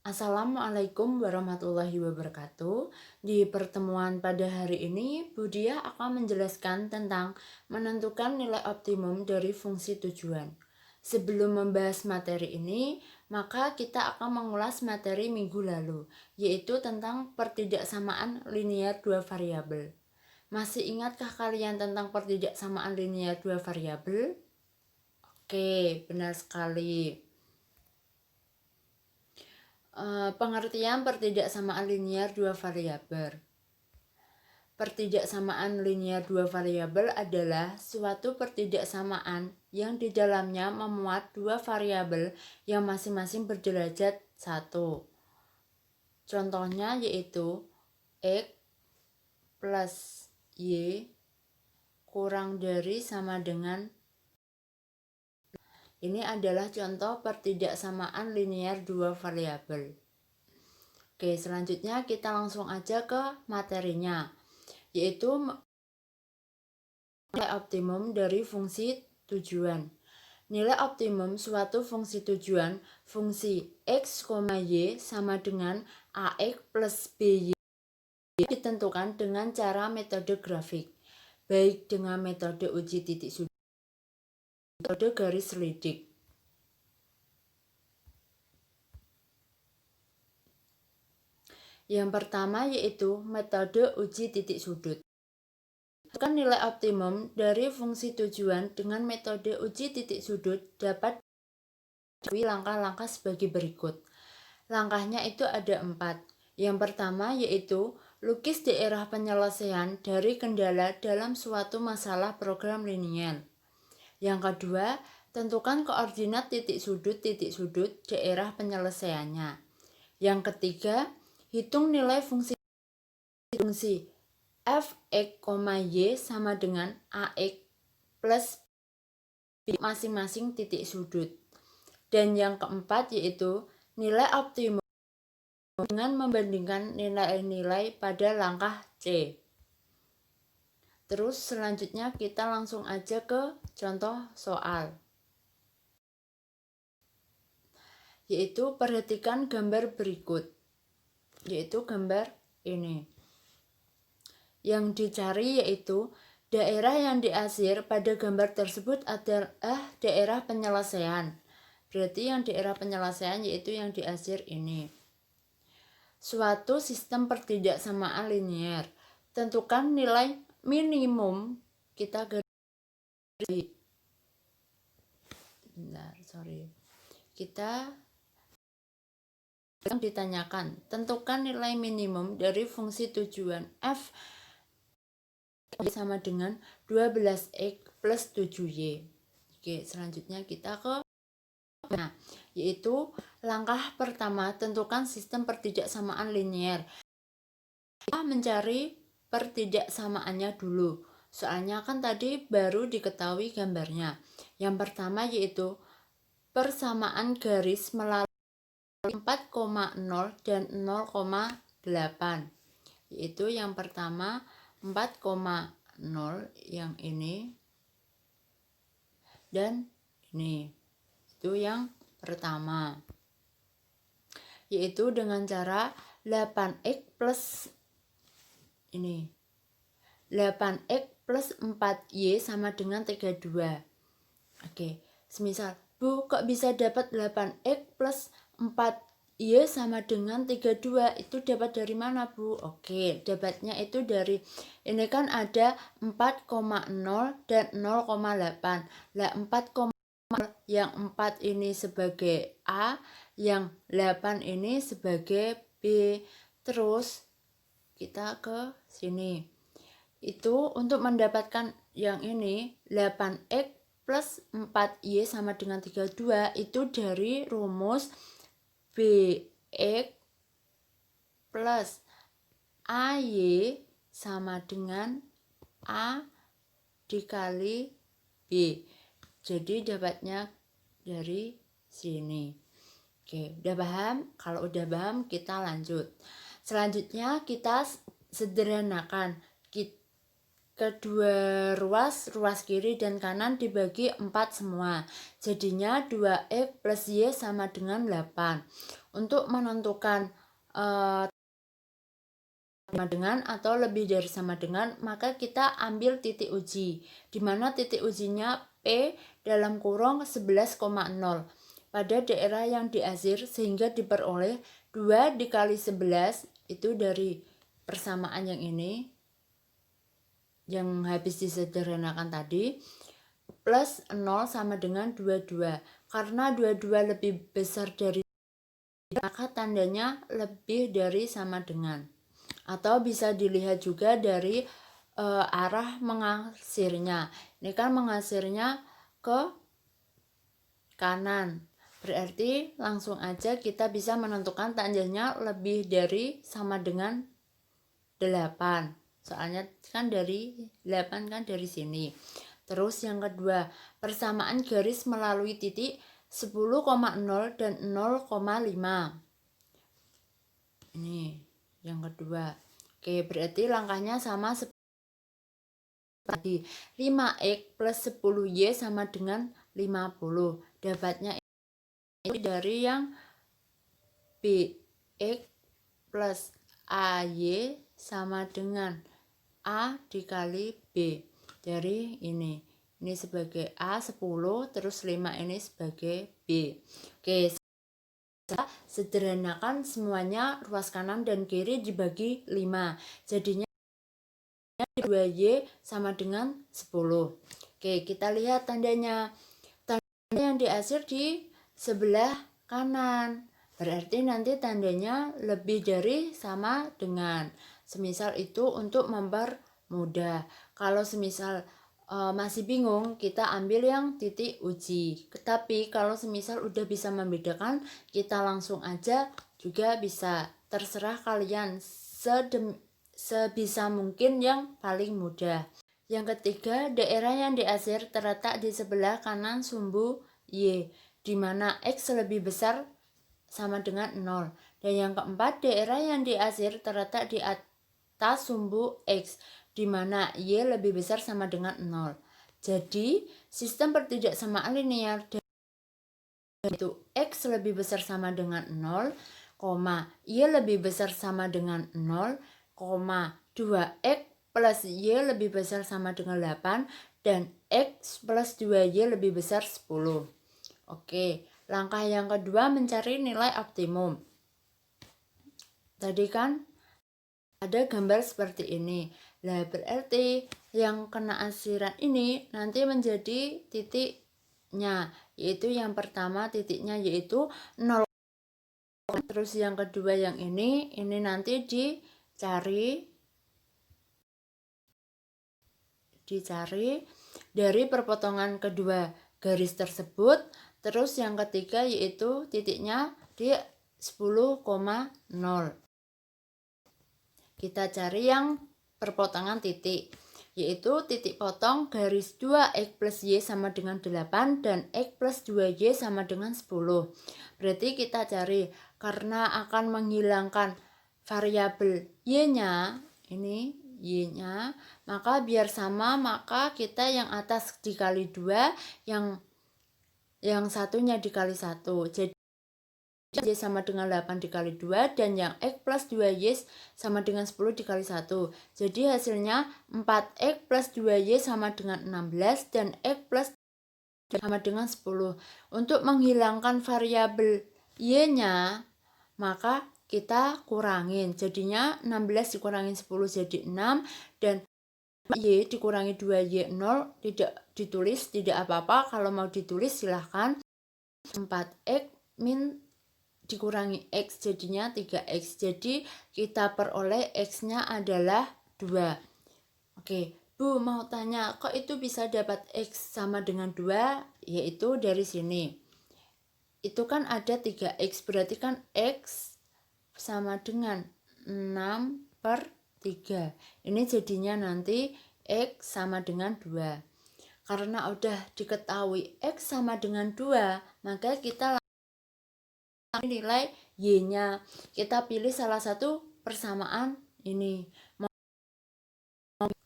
Assalamualaikum warahmatullahi wabarakatuh. Di pertemuan pada hari ini, Budia akan menjelaskan tentang menentukan nilai optimum dari fungsi tujuan. Sebelum membahas materi ini, maka kita akan mengulas materi minggu lalu, yaitu tentang pertidaksamaan linier dua variabel. Masih ingatkah kalian tentang pertidaksamaan linier dua variabel? Oke, benar sekali. Pengertian pertidaksamaan linier dua variabel. Pertidaksamaan linier dua variabel adalah suatu pertidaksamaan yang di dalamnya memuat dua variabel yang masing-masing berderajat 1. Contohnya yaitu X plus Y kurang dari sama dengan. Ini adalah contoh pertidaksamaan linier dua variabel. Oke, selanjutnya kita langsung aja ke materinya, yaitu nilai optimum dari fungsi tujuan. Nilai optimum suatu fungsi tujuan fungsi x, y sama dengan ax plus by ditentukan dengan cara metode grafik, baik dengan metode uji titik sudut, metode garis selidik. Yang pertama yaitu metode uji titik sudut. Tentukan nilai optimum dari fungsi tujuan dengan metode uji titik sudut dapat dilalui langkah-langkah sebagai berikut. Langkahnya itu ada 4. Yang pertama yaitu lukis daerah penyelesaian dari kendala dalam suatu masalah program linier. Yang kedua, tentukan koordinat titik sudut daerah penyelesaiannya. Yang ketiga, hitung nilai fungsi f(x, y) sama dengan ax plus b masing-masing titik sudut. Dan yang keempat yaitu nilai optimum dengan membandingkan nilai-nilai pada langkah C. Terus selanjutnya kita langsung aja ke contoh soal. Yaitu perhatikan gambar berikut. Yaitu gambar ini. Yang dicari yaitu daerah yang diasir pada gambar tersebut adalah daerah penyelesaian. Berarti yang daerah penyelesaian yaitu yang diasir ini. Suatu sistem pertidaksamaan linier. Tentukan nilai minimum kita kita ditanyakan tentukan nilai minimum dari fungsi tujuan f sama dengan 12x plus 7y. Oke, selanjutnya kita ke yaitu langkah pertama tentukan sistem pertidaksamaan linier. Kita mencari pertidaksamaannya dulu. Soalnya kan tadi baru diketahui gambarnya. Yang pertama yaitu persamaan garis melalui 4,0 dan 0,8. Yaitu yang pertama 4,0 yang ini dan ini. Itu yang pertama. Yaitu dengan cara 8x plus ini 8x plus 4y sama dengan 32. Oke, semisal Bu kok bisa dapat 8x plus 4y sama dengan 32, itu dapat dari mana Bu? Oke, dapatnya itu dari ini kan ada 4,0 dan 0,8. Lah 4, yang 4 ini sebagai A, yang 8 ini sebagai B. Terus kita ke sini. Itu untuk mendapatkan yang ini 8x plus 4y sama dengan 32 itu dari rumus bx plus ay sama dengan a dikali b. Jadi dapatnya dari sini. Oke, udah paham? Kalau udah paham kita lanjut. Selanjutnya kita sederhanakan. kedua ruas kiri dan kanan dibagi 4 semua. Jadinya 2X plus Y sama dengan 8. Untuk menentukan sama dengan atau lebih dari sama dengan, maka kita ambil titik uji, di mana titik ujinya P dalam kurung 11,0 pada daerah yang diasir, sehingga diperoleh 2 dikali 11 itu dari persamaan yang ini yang habis disederhanakan tadi, plus 0 sama dengan 22. Karena 22 lebih besar dari, maka tandanya lebih dari sama dengan. Atau bisa dilihat juga dari arah mengasirnya. Ini kan mengasirnya ke kanan. Berarti langsung aja kita bisa menentukan tandanya lebih dari sama dengan 8. Soalnya kan dari 8 kan dari sini. Terus yang kedua, persamaan garis melalui titik 10,0 dan 0,5. Ini yang kedua. Oke, berarti langkahnya sama seperti 5X plus 10Y sama dengan 50. Dapatnya ini dari yang BX plus AY sama dengan A dikali B. Dari ini sebagai A 10, terus 5 ini sebagai B. Oke, sederhanakan semuanya, ruas kanan dan kiri dibagi 5. Jadinya 2Y sama dengan 10. Oke, kita lihat tandanya. Tandanya yang diasir di sebelah kanan. Berarti nanti tandanya lebih dari sama dengan. Semisal itu untuk mempermudah. Kalau semisal masih bingung, kita ambil yang titik uji. Tapi kalau semisal udah bisa membedakan, kita langsung aja juga bisa. Terserah kalian, sebisa mungkin yang paling mudah. Yang ketiga, daerah yang diasir terletak di sebelah kanan sumbu Y, di mana X lebih besar sama dengan 0. Dan yang keempat, daerah yang diasir terletak di atas sumbu X, di mana Y lebih besar sama dengan 0. Jadi, sistem pertidaksamaan linear itu X lebih besar sama dengan 0, Y lebih besar sama dengan 0, 2X plus Y lebih besar sama dengan 8, dan X plus 2Y lebih besar 10. Oke, langkah yang kedua mencari nilai optimum. Tadi kan ada gambar seperti ini. Nah, berarti yang kena asiran ini nanti menjadi titiknya, yaitu yang pertama titiknya yaitu 0. Terus yang kedua yang ini nanti dicari dari perpotongan kedua garis tersebut. Terus yang ketiga yaitu titiknya di 10,0. Kita cari yang perpotongan titik, yaitu titik potong garis 2X plus Y sama dengan 8 dan X plus 2Y sama dengan 10. Berarti kita cari, karena akan menghilangkan variabel Y-nya, ini Y-nya, maka biar sama, maka kita yang atas dikali 2, yang satunya dikali 1. Jadi Y sama dengan 8 dikali 2, dan yang X plus 2Y sama dengan 10 dikali 1. Jadi hasilnya 4X plus 2Y sama dengan 16, dan X plus sama dengan 10. Untuk menghilangkan variabel Y-nya, maka kita kurangin. Jadinya 16 dikurangin 10 jadi 6, dan Y dikurangi 2Y 0, tidak ditulis, tidak apa-apa. Kalau mau ditulis silahkan. 4X min dikurangi X jadinya 3X. Jadi kita peroleh X-nya adalah 2. Oke, Bu mau tanya, kok itu bisa dapat X sama dengan 2? Yaitu dari sini. Itu kan ada 3X, berarti kan X sama dengan 6 per 3. Ini jadinya nanti X sama dengan 2. Karena udah diketahui X sama dengan 2, maka kita nilai Y-nya. Kita pilih salah satu persamaan ini. Mau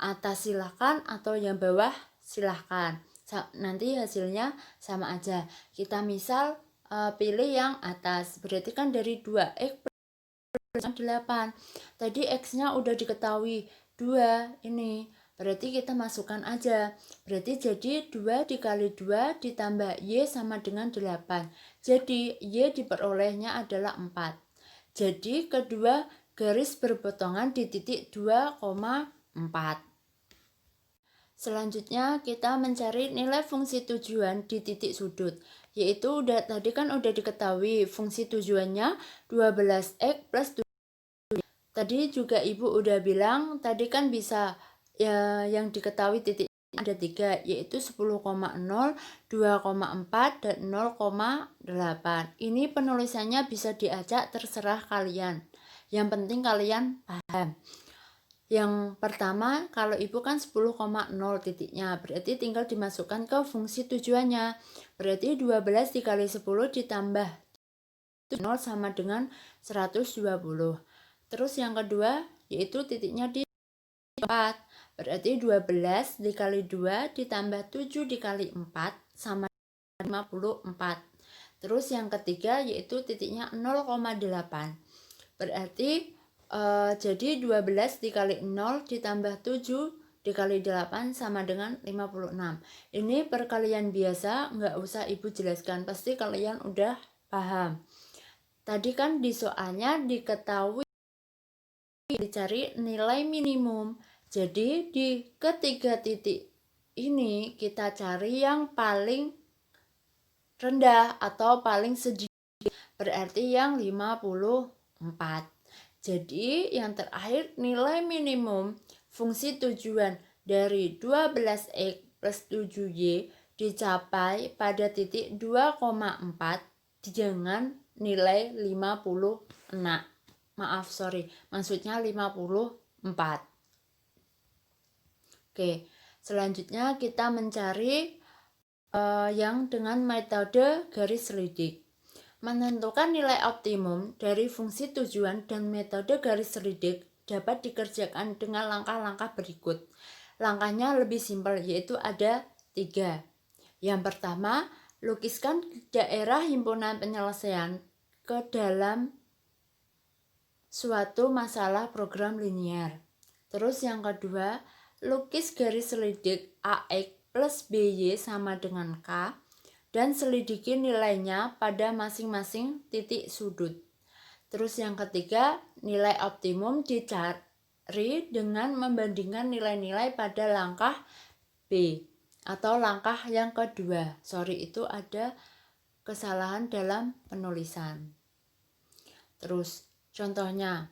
atas silahkan atau yang bawah silahkan. Nanti hasilnya sama aja. Kita misal pilih yang atas, berarti kan dari 2x plus 8. Tadi x-nya udah diketahui 2 ini. Berarti kita masukkan aja. Berarti jadi 2 dikali 2 ditambah Y sama dengan 8. Jadi Y diperolehnya adalah 4. Jadi kedua garis berpotongan di titik 2,4. Selanjutnya kita mencari nilai fungsi tujuan di titik sudut. Yaitu tadi kan udah diketahui fungsi tujuannya 12x plus 7. Tadi juga Ibu udah bilang tadi kan bisa ya, yang diketahui titik ada 3, yaitu 10,0, 2,4, dan 0,8. Ini penulisannya bisa diacak, terserah kalian. Yang penting kalian paham. Yang pertama, kalau Ibu kan 10,0 titiknya, berarti tinggal dimasukkan ke fungsi tujuannya. Berarti 12 dikali 10 ditambah 0 sama dengan 120. Terus yang kedua, yaitu titiknya di 4. Berarti 12 dikali 2 ditambah 7 dikali 4 sama 54. Terus yang ketiga, yaitu titiknya 0,8. Berarti jadi 12 dikali 0 ditambah 7 dikali 8 sama dengan 56. Ini perkalian biasa, nggak usah Ibu jelaskan, pasti kalian udah paham. Tadi kan di soalnya diketahui dicari nilai minimum. Jadi di ketiga titik ini kita cari yang paling rendah atau paling sedikit, berarti yang 54. Jadi yang terakhir nilai minimum fungsi tujuan dari 12x plus 7y dicapai pada titik 2,4 dengan nilai 56. Maksudnya 54. Oke, selanjutnya kita mencari yang dengan metode garis selidik. Menentukan nilai optimum dari fungsi tujuan dan metode garis selidik dapat dikerjakan dengan langkah-langkah berikut. Langkahnya lebih simpel, yaitu ada 3. Yang pertama, lukiskan daerah himpunan penyelesaian ke dalam suatu masalah program linear. Terus yang kedua, lukis garis selidik AX plus BY sama dengan K dan selidiki nilainya pada masing-masing titik sudut. Terus yang ketiga, nilai optimum dicari dengan membandingkan nilai-nilai pada langkah B atau langkah yang kedua. Itu ada kesalahan dalam penulisan. Terus contohnya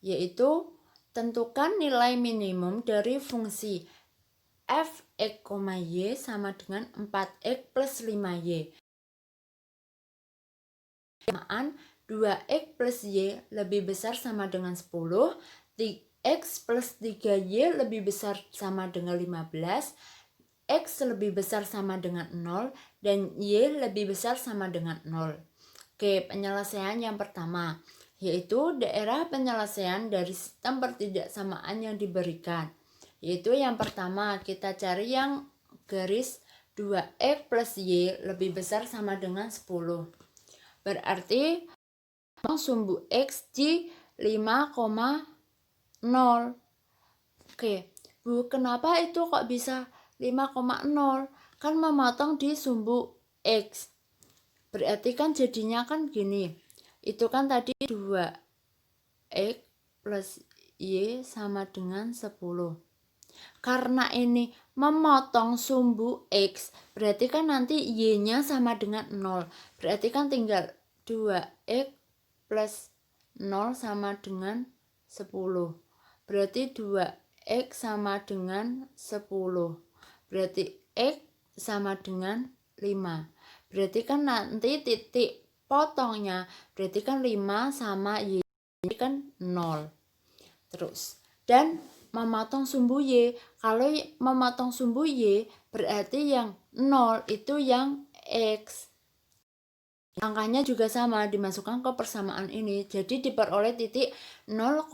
yaitu tentukan nilai minimum dari fungsi f(x, y) sama dengan 4x plus 5y. 2x plus y lebih besar sama dengan 10, x plus 3y lebih besar sama dengan 15, x lebih besar sama dengan 0, dan y lebih besar sama dengan 0. Oke, penyelesaian yang pertama, yaitu daerah penyelesaian dari sistem pertidaksamaan yang diberikan. Yaitu yang pertama, kita cari yang garis 2x plus y lebih besar sama dengan 10. Berarti sumbu x di 5,0. Oke, Bu, kenapa itu kok bisa 5,0? Kan memotong di sumbu x. Berarti kan jadinya kan gini. Itu kan tadi 2x plus y sama dengan 10. Karena ini memotong sumbu x, berarti kan nanti y-nya sama dengan 0. Berarti kan tinggal 2x plus 0 sama dengan 10. Berarti 2x sama dengan 10. Berarti x sama dengan 5. Berarti kan nanti titik potongnya, berarti kan 5 sama y kan 0. Terus, dan memotong sumbu y. Kalau memotong sumbu y, berarti yang 0 itu yang x. Angkanya juga sama, dimasukkan ke persamaan ini. Jadi diperoleh titik 0,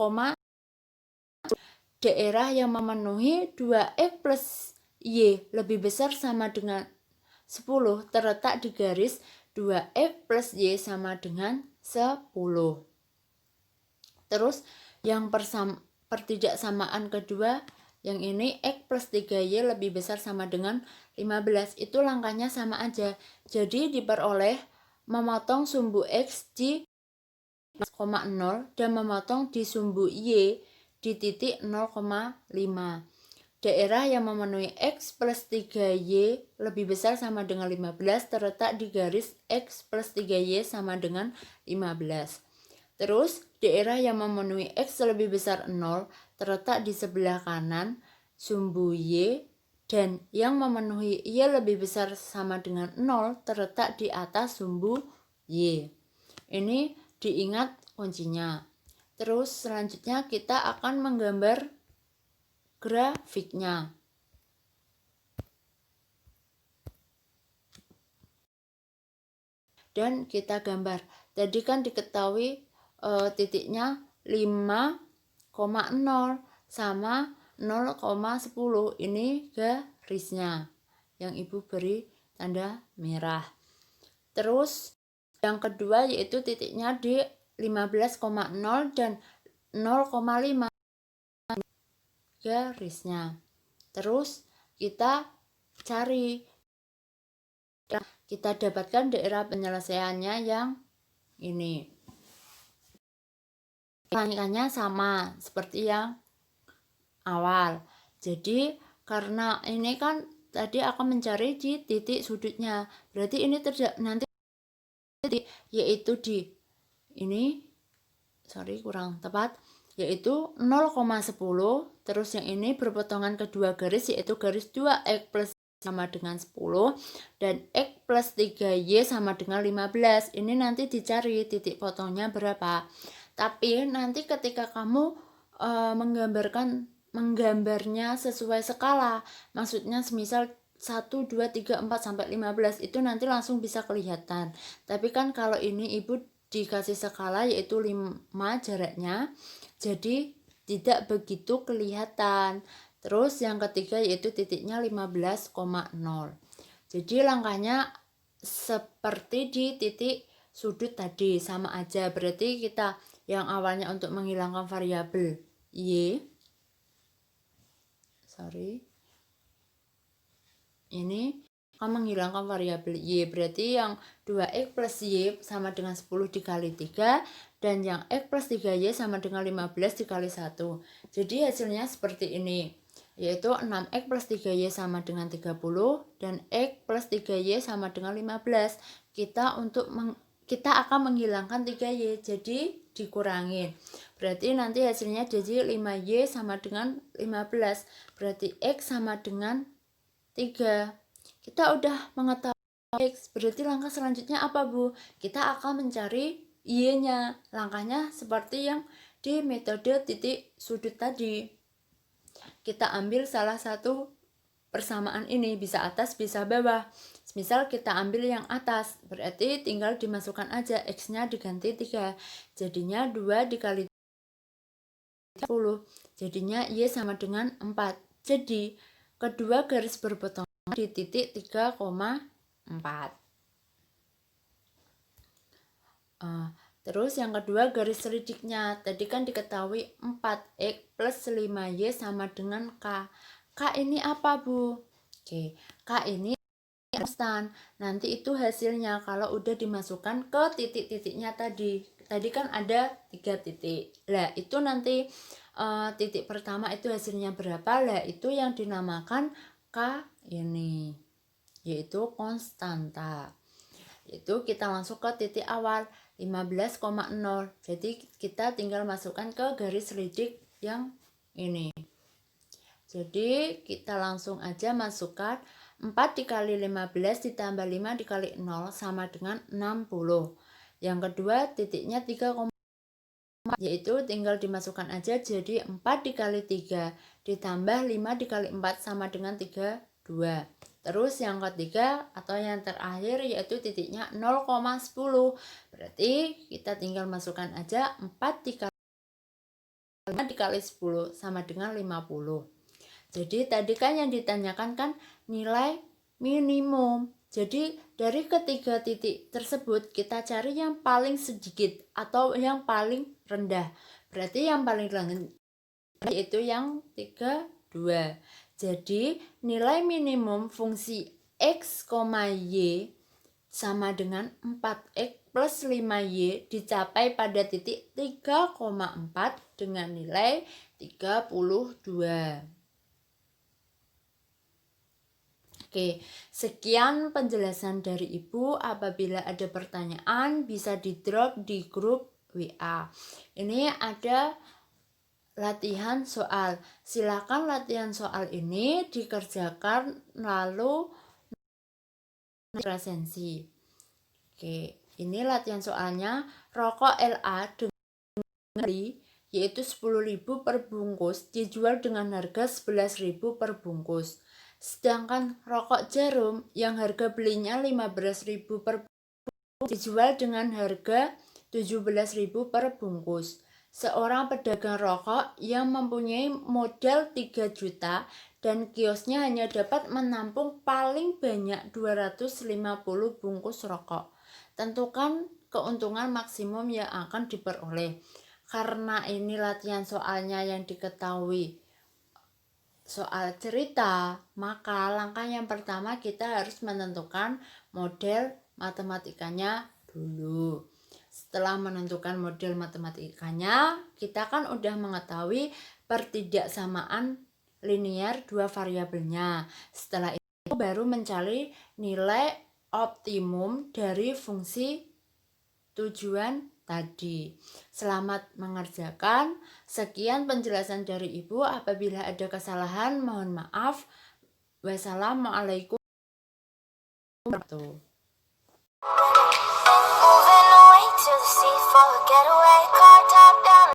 daerah yang memenuhi 2X plus Y lebih besar sama dengan 10 terletak di garis 2X plus Y sama dengan 10. Terus yang pertidaksamaan kedua, yang ini X plus 3Y lebih besar sama dengan 15. Itu langkahnya sama aja. Jadi diperoleh memotong sumbu X di 0,0 dan memotong di sumbu Y di titik 0,5. Daerah yang memenuhi X plus 3Y lebih besar sama dengan 15 terletak di garis X plus 3Y sama dengan 15. Terus, daerah yang memenuhi X lebih besar 0 terletak di sebelah kanan sumbu Y dan yang memenuhi Y lebih besar sama dengan 0 terletak di atas sumbu Y. Ini diingat kuncinya. Terus selanjutnya kita akan menggambar grafiknya. Dan kita gambar. Tadi kan diketahui titiknya 5,0 sama 0,10. Ini garisnya yang Ibu beri tanda merah. Terus yang kedua yaitu titiknya di 15,0 dan 0,5 garisnya. Terus kita cari, kita dapatkan daerah penyelesaiannya yang ini. Langkahnya sama seperti yang awal. Jadi karena ini kan tadi akan mencari di titik sudutnya, berarti ini nanti yaitu di ini, kurang tepat, yaitu 0,10. Terus yang ini berpotongan kedua garis yaitu garis 2X plus sama dengan 10 dan X plus 3Y sama dengan 15. Ini nanti dicari titik potongnya berapa. Tapi nanti ketika kamu menggambarnya sesuai skala, maksudnya semisal 1, 2, 3, 4, sampai 15 itu nanti langsung bisa kelihatan. Tapi kan kalau ini Ibu dikasih skala yaitu 5 jaraknya, jadi tidak begitu kelihatan. Terus yang ketiga yaitu titiknya 15,0. Jadi langkahnya seperti di titik sudut tadi, sama aja. Berarti kita yang awalnya untuk menghilangkan variabel Y, ini akan menghilangkan variabel Y, berarti yang 2X plus Y sama dengan 10 dikali 3 dan yang X plus 3Y sama dengan 15 dikali 1. Jadi hasilnya seperti ini, yaitu 6X plus 3Y sama dengan 30 dan X plus 3Y sama dengan 15. Kita akan menghilangkan 3Y, jadi dikurangin. Berarti nanti hasilnya jadi 5Y sama dengan 15. Berarti X sama dengan 3. Kita udah mengetahui X, berarti langkah selanjutnya apa, Bu? Kita akan mencari Y-nya. Langkahnya seperti yang di metode titik sudut tadi. Kita ambil salah satu persamaan ini, bisa atas bisa bawah. Misal kita ambil yang atas, berarti tinggal dimasukkan aja, X-nya diganti 3. Jadinya 2 dikali 30, jadinya Y sama dengan 4. Jadi kedua garis berpotongan di titik 3,4. Terus yang kedua garis selidiknya, tadi kan diketahui 4X plus 5Y sama dengan K. K ini apa, Bu? Oke, K ini konstan. Nanti itu hasilnya kalau udah dimasukkan ke titik-titiknya tadi. Tadi kan ada 3 titik. Lah, itu nanti titik pertama itu hasilnya berapa? Lah, itu yang dinamakan K ini, yaitu konstanta. Itu kita langsung ke titik awal 15,0. Jadi kita tinggal masukkan ke garis selidik yang ini. Jadi kita langsung aja masukkan 4 dikali 15 ditambah 5 dikali 0 sama dengan 60. Yang kedua titiknya 3, yaitu tinggal dimasukkan aja, jadi 4 dikali 3 ditambah 5 dikali 4 sama dengan 32. Terus yang ketiga atau yang terakhir yaitu titiknya 0,10. Berarti kita tinggal masukkan aja 4 dikali dikali 10 sama dengan 50. Jadi tadi kan yang ditanyakan kan nilai minimum. Jadi dari ketiga titik tersebut kita cari yang paling sedikit atau yang paling rendah. Berarti yang paling rendah itu yang 32. Jadi nilai minimum fungsi x, y sama dengan 4x plus 5y dicapai pada titik 3,4 dengan nilai 32. Oke, sekian penjelasan dari Ibu. Apabila ada pertanyaan bisa di-drop di grup WA. Ini ada latihan soal. Silakan latihan soal ini dikerjakan lalu presensi. Oke, ini latihan soalnya. Rokok LA dengan yaitu 10.000 per bungkus dijual dengan harga 11.000 per bungkus. Sedangkan rokok Jarum yang harga belinya 15.000 per bungkus dijual dengan harga 17.000 per bungkus. Seorang pedagang rokok yang mempunyai modal 3 juta dan kiosnya hanya dapat menampung paling banyak 250 bungkus rokok. Tentukan keuntungan maksimum yang akan diperoleh. Karena ini latihan soalnya yang diketahui soal cerita, maka langkah yang pertama kita harus menentukan model matematikanya dulu. Setelah menentukan model matematikanya, kita kan udah mengetahui pertidaksamaan linear dua variabelnya. Setelah itu baru mencari nilai optimum dari fungsi tujuan tadi. Selamat mengerjakan. Sekian penjelasan dari Ibu. Apabila ada kesalahan mohon maaf. Wassalamualaikum warahmatullahi wabarakatuh.